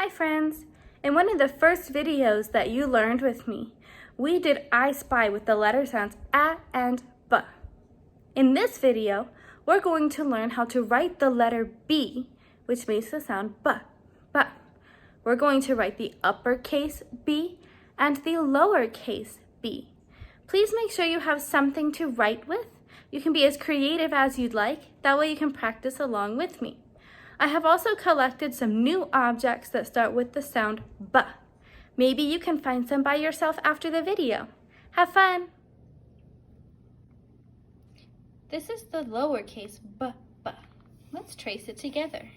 Hi friends! In one of the first videos that you learned with me, we did I Spy with the letter sounds A and B. In this video, we're going to learn how to write the letter B, which makes the sound B. We're going to write the uppercase B and the lowercase b. Please make sure you have something to write with. You can be as creative as you'd like. That way you can practice along with me. I have also collected some new objects that start with the sound B. Maybe you can find some by yourself after the video. Have fun! This is the lowercase B. Let's trace it together.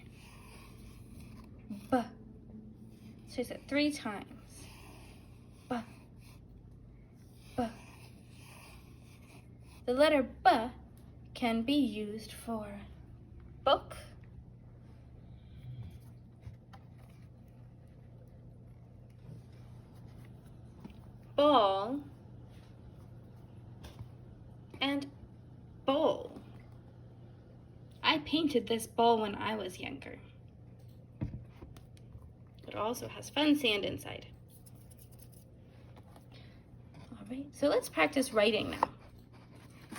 B. Let's trace it 3 times. B. B. The letter B can be used for book, ball, and bowl. I painted this bowl when I was younger. It also has fun sand inside. All right, so let's practice writing now.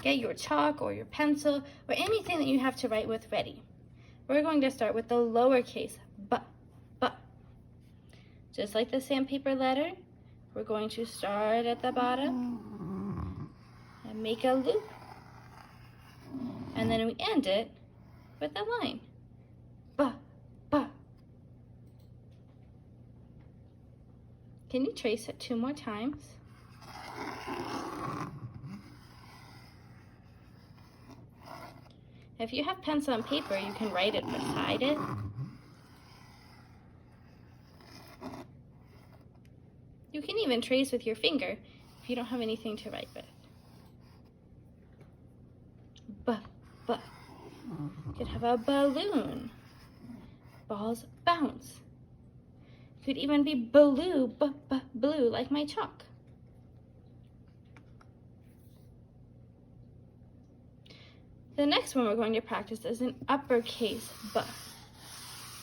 Get your chalk or your pencil or anything that you have to write with ready. We're going to start with the lowercase B. Just like the sandpaper letter, we're going to start at the bottom and make a loop. And then we end it with a line. B. Can you trace it 2 more times? If you have pencil and paper, you can write it beside it. You can even trace with your finger if you don't have anything to write with. B. You could have a balloon. Balls bounce. It could even be blue, blue, like my chalk. The next one we're going to practice is an uppercase B.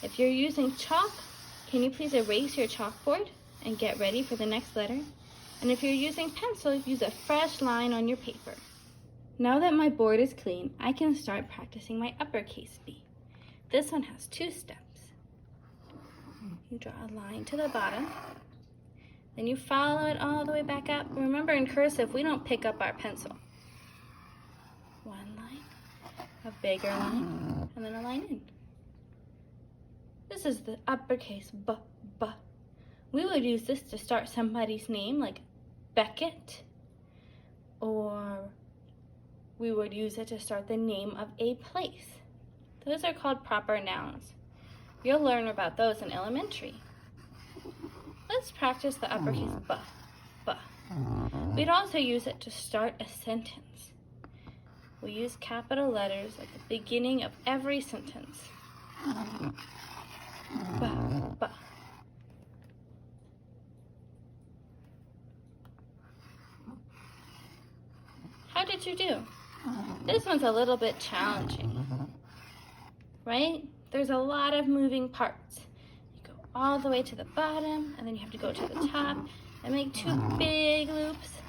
If you're using chalk, can you please erase your chalkboard and get ready for the next letter? And if you're using pencil, use a fresh line on your paper. Now that my board is clean, I can start practicing my uppercase B. This one has 2 steps. You draw a line to the bottom, then you follow it all the way back up. Remember, in cursive, we don't pick up our pencil. 1 line, a bigger line, and then a line in. This is the uppercase B. We would use this to start somebody's name, like Beckett, or we would use it to start the name of a place. Those are called proper nouns. You'll learn about those in elementary. Let's practice the uppercase B. We'd also use it to start a sentence. We use capital letters at the beginning of every sentence. B. How did you do? This one's a little bit challenging, right? There's a lot of moving parts. You go all the way to the bottom, and then you have to go to the top and make 2 big loops.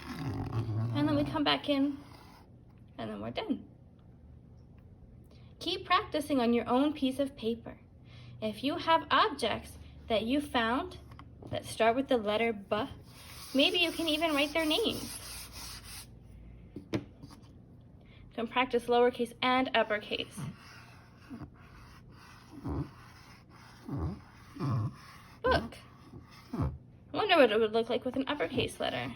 And then we come back in, and then we're done. Keep practicing on your own piece of paper. If you have objects that you found that start with the letter B, maybe you can even write their names. You can practice lowercase and uppercase. Book. I wonder what it would look like with an uppercase letter.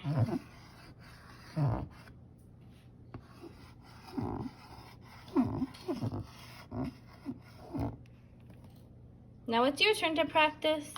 Now it's your turn to practice.